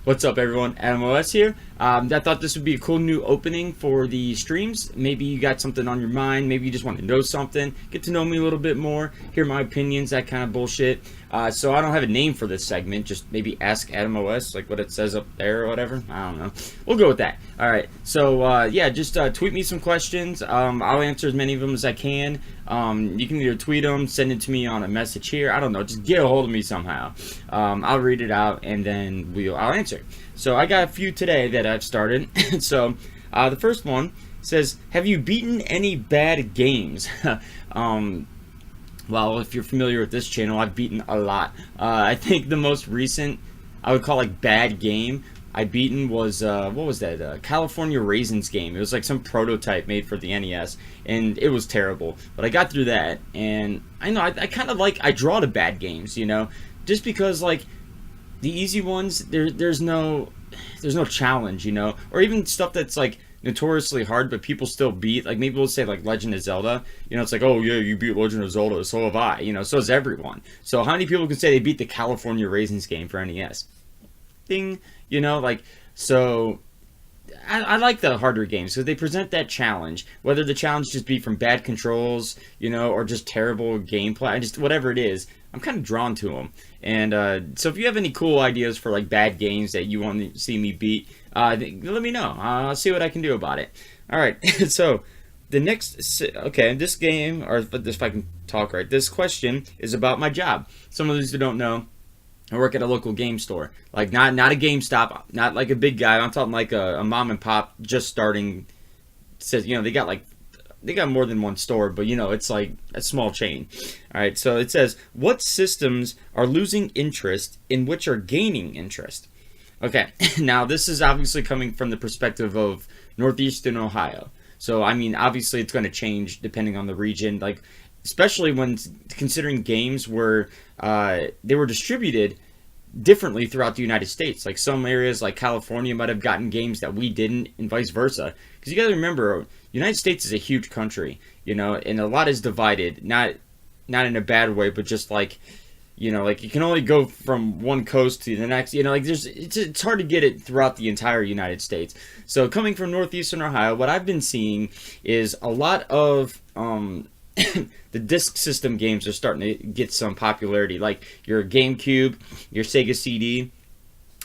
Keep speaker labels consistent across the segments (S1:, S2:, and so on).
S1: What's up, everyone? AdamOS here. I thought this would be a cool new opening for the streams. Maybe you got something on your mind. Maybe you just want to know something. Get to know me a little bit more. Hear my opinions, that kind of bullshit. So I don't have a name for this segment. Just maybe ask AdamOS, like what it says up there or whatever. I don't know. We'll go with that. All right. So yeah, just tweet me some questions. I'll answer as many of them as I can. You can either tweet them, send it to me on a message here. I don't know. Just get a hold of me somehow. I'll read it out and then I'll answer. So I got a few today that I've started. So the first one says, have you beaten any bad games? Well, if you're familiar with this channel, I've beaten a lot. I think the most recent I would call like bad game I beaten was what was that? California Raisins game. It was like some prototype made for the NES, and it was terrible. But I got through that, and I know I kind of like I draw to bad games, you know, just because like the easy ones there's no challenge, you know, or even stuff that's like notoriously hard but people still beat, like maybe we'll say like Legend of Zelda, you know, it's like, oh yeah, you beat Legend of Zelda, so have I, you know, so has everyone. So how many people can say they beat the California Raisins game for NES? Ding. You know, like, so I like the harder games because they present that challenge, whether the challenge just be from bad controls, you know, or just terrible gameplay, just whatever it is. I'm kind of drawn to them. And so if you have any cool ideas for like bad games that you want to see me beat, let me know. I'll see what I can do about it. All right. So the next, okay, this game, or if I can talk right, this question is about my job. Some of those who don't know, I work at a local game store, like not a GameStop, not like a big guy. I'm talking like a mom and pop just starting. Says, you know, they got more than one store, but you know, it's like a small chain. All right, so it says, what systems are losing interest in which are gaining interest? Okay, now this is obviously coming from the perspective of Northeastern Ohio. So I mean, obviously it's going to change depending on the region, like especially when considering games were they were distributed differently throughout the United States. Like some areas like California might have gotten games that we didn't, and vice versa. Because you got to remember, United States is a huge country, you know, and a lot is divided, not in a bad way, but just like, you know, like you can only go from one coast to the next, you know, like it's hard to get it throughout the entire United States. So coming from Northeastern Ohio, what I've been seeing is a lot of the disk system games are starting to get some popularity, like your GameCube, your Sega CD,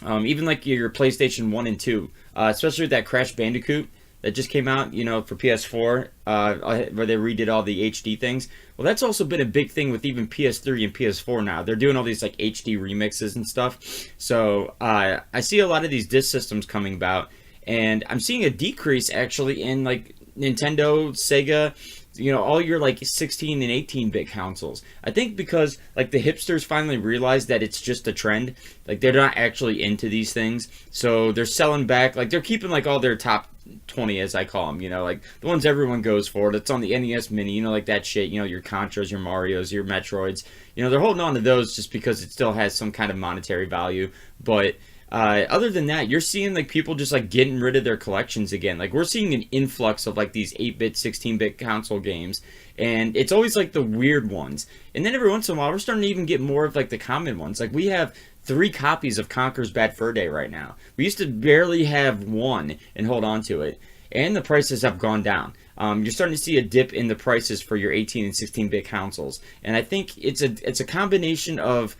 S1: even like your PlayStation 1 and 2, especially with that Crash Bandicoot that just came out, you know, for PS4, where they redid all the HD things. Well, that's also been a big thing with even PS3 and PS4 now. They're doing all these like HD remixes and stuff. So I see a lot of these disc systems coming about, and I'm seeing a decrease actually in like Nintendo, Sega, you know, all your like 16 and 18-bit consoles. I think because like the hipsters finally realized that it's just a trend. Like they're not actually into these things. So they're selling back, like they're keeping like all their top 20, as I call them, you know, like the ones everyone goes for. That's on the NES Mini, you know, like that shit, you know, your Contras, your Marios, your Metroids. You know, they're holding on to those just because it still has some kind of monetary value. But other than that, you're seeing like people just like getting rid of their collections again. Like we're seeing an influx of like these 8-bit, 16-bit console games, and it's always like the weird ones. And then every once in a while, we're starting to even get more of like the common ones. Like we have 3 copies of Conker's Bad Fur Day right now. We used to barely have one and hold on to it, and the prices have gone down. You're starting to see a dip in the prices for your 18 and 16-bit consoles, and I think it's a combination of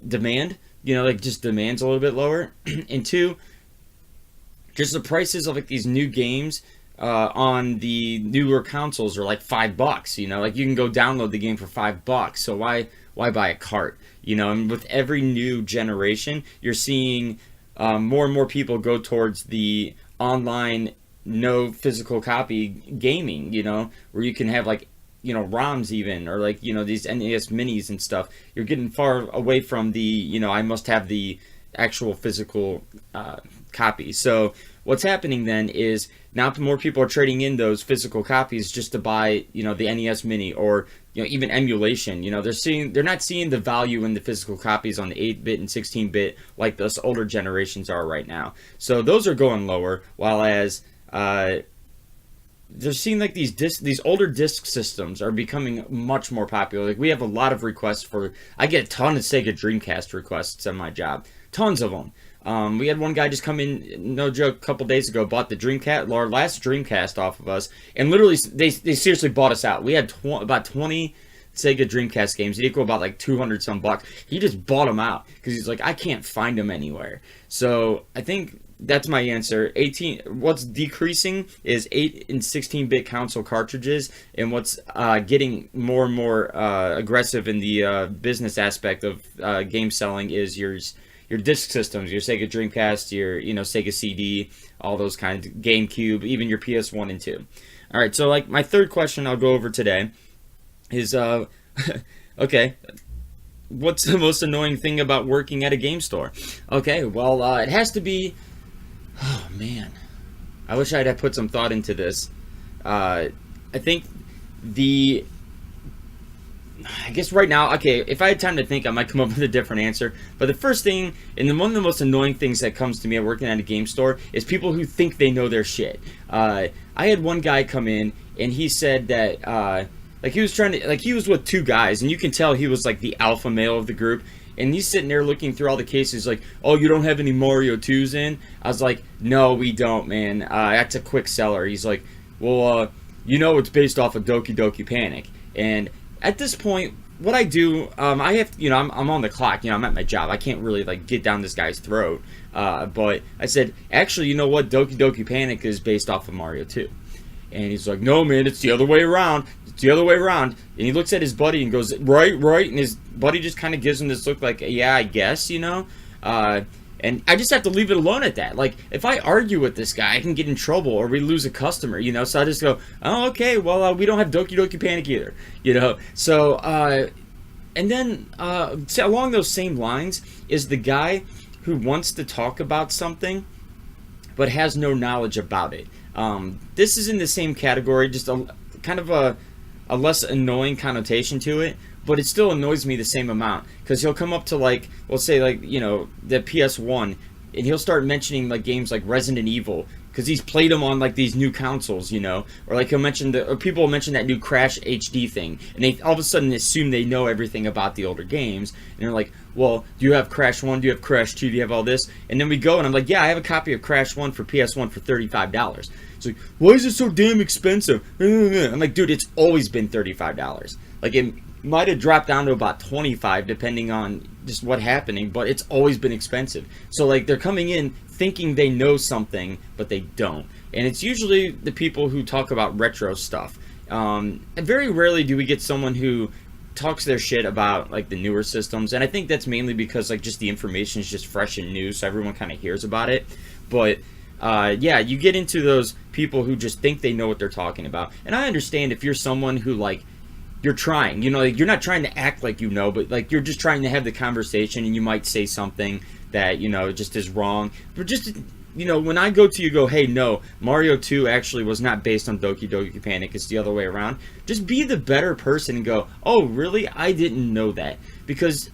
S1: demand. You know, like just demand's a little bit lower, and 2, just the prices of like these new games on the newer consoles are like $5. You know, like you can go download the game for $5. So why buy a cart? You know, and with every new generation, you're seeing more and more people go towards the online, no physical copy gaming. You know, where you can have like, you know, ROMs even, or like, you know, these NES minis and stuff. You're getting far away from the, you know, I must have the actual physical copy. So what's happening then is now more people are trading in those physical copies just to buy, you know, the NES mini, or, you know, even emulation. You know, they're not seeing the value in the physical copies on the 8-bit and 16-bit like those older generations are right now. So those are going lower, while as they're seeing like these older disc systems are becoming much more popular. Like we have a lot of requests for, I get a ton of Sega Dreamcast requests at my job. tons of them. We had one guy just come in, no joke, a couple days ago, bought the Dreamcast, our last Dreamcast off of us, and literally they seriously bought us out. We had about 20 Sega Dreamcast games. It equal about like 200 some bucks. He just bought them out because he's like, I can't find them anywhere. So I think that's my answer. 18. What's decreasing is 8 and 16-bit console cartridges, and what's getting more and more aggressive in the business aspect of game selling is your disc systems, your Sega Dreamcast, your Sega CD, all those kinds, GameCube, even your PS1 and 2. All right, so like my third question I'll go over today is okay, what's the most annoying thing about working at a game store? Okay, well, it has to be, oh man, I wish I'd have put some thought into this. I think I guess right now, okay, if I had time to think, I might come up with a different answer. But the first thing, and one of the most annoying things that comes to me at working at a game store is people who think they know their shit. I had one guy come in, and he said that, like he was trying to, like he was with two guys, and you can tell he was like the alpha male of the group. And he's sitting there looking through all the cases like, oh, you don't have any Mario 2s in? I was like, no, we don't, man. That's a quick seller. He's like, well, it's based off of Doki Doki Panic. And at this point, what I do, I have, I'm on the clock. I'm at my job. I can't really like get down this guy's throat. But I said, actually, you know what? Doki Doki Panic is based off of Mario 2. And he's like, no, man, it's the other way around. It's the other way around. And he looks at his buddy and goes, right. And his buddy just kind of gives him this look like, yeah, I guess, And I just have to leave it alone at that. Like, if I argue with this guy, I can get in trouble or we lose a customer, So I just go, oh, okay, well, we don't have Doki Doki Panic either, So, and then along those same lines is the guy who wants to talk about something but has no knowledge about it. This is in the same category, just kind of a less annoying connotation to it, but it still annoys me the same amount, because he'll come up to like, let's say like, the PS1, and he'll start mentioning like games like Resident Evil, because he's played them on like these new consoles, or like he'll mention or people will mention that new Crash HD thing, and they all of a sudden assume they know everything about the older games, and they're like, well, do you have Crash 1, do you have Crash 2, do you have all this? And then we go and I'm like, yeah, I have a copy of Crash 1 for PS1 for $35. It's like, why is it so damn expensive? I'm like, dude, it's always been $35. Like, it might have dropped down to about $25 depending on just what happening, but it's always been expensive. So like, they're coming in thinking they know something, but they don't. And it's usually the people who talk about retro stuff. And very rarely do we get someone who talks their shit about like the newer systems, and I think that's mainly because like just the information is just fresh and new, so everyone kind of hears about it. But yeah, you get into those people who just think they know what they're talking about, and I understand if you're someone who like, you're trying, like you're not trying to act like but like you're just trying to have the conversation, and you might say something that just is wrong, but just when I go to you, go, hey, no, Mario 2 actually was not based on Doki Doki Panic, it's the other way around. Just be the better person and go, oh, really? I didn't know that. Because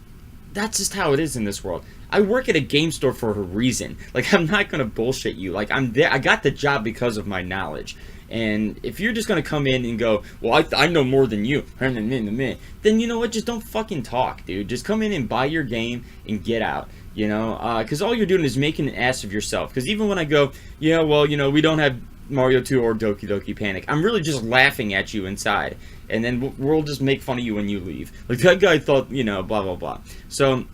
S1: that's just how it is in this world. I work at a game store for a reason. Like, I'm not going to bullshit you. Like, I'm there. I got the job because of my knowledge. And if you're just going to come in and go, well, I know more than you, then you know what? Just don't fucking talk, dude. Just come in and buy your game and get out. Because all you're doing is making an ass of yourself. Because even when I go, yeah, well, we don't have Mario 2 or Doki Doki Panic, I'm really just laughing at you inside. And then we'll just make fun of you when you leave. Like, that guy thought, blah, blah, blah. So,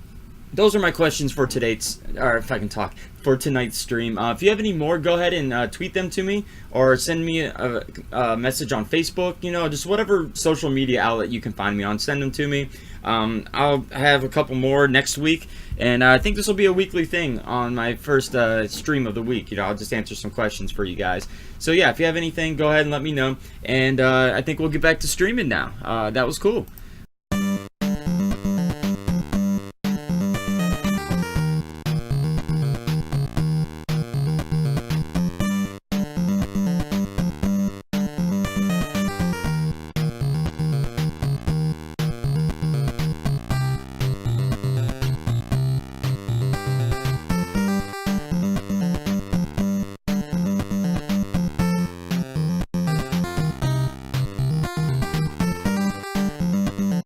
S1: those are my questions for today's, or if I can talk, for tonight's stream. If you have any more, go ahead and tweet them to me, or send me a message on Facebook, just whatever social media outlet you can find me on, send them to me. I'll have a couple more next week, and I think this will be a weekly thing on my first stream of the week. I'll just answer some questions for you guys. So yeah, if you have anything, go ahead and let me know, and I think we'll get back to streaming now. That was cool.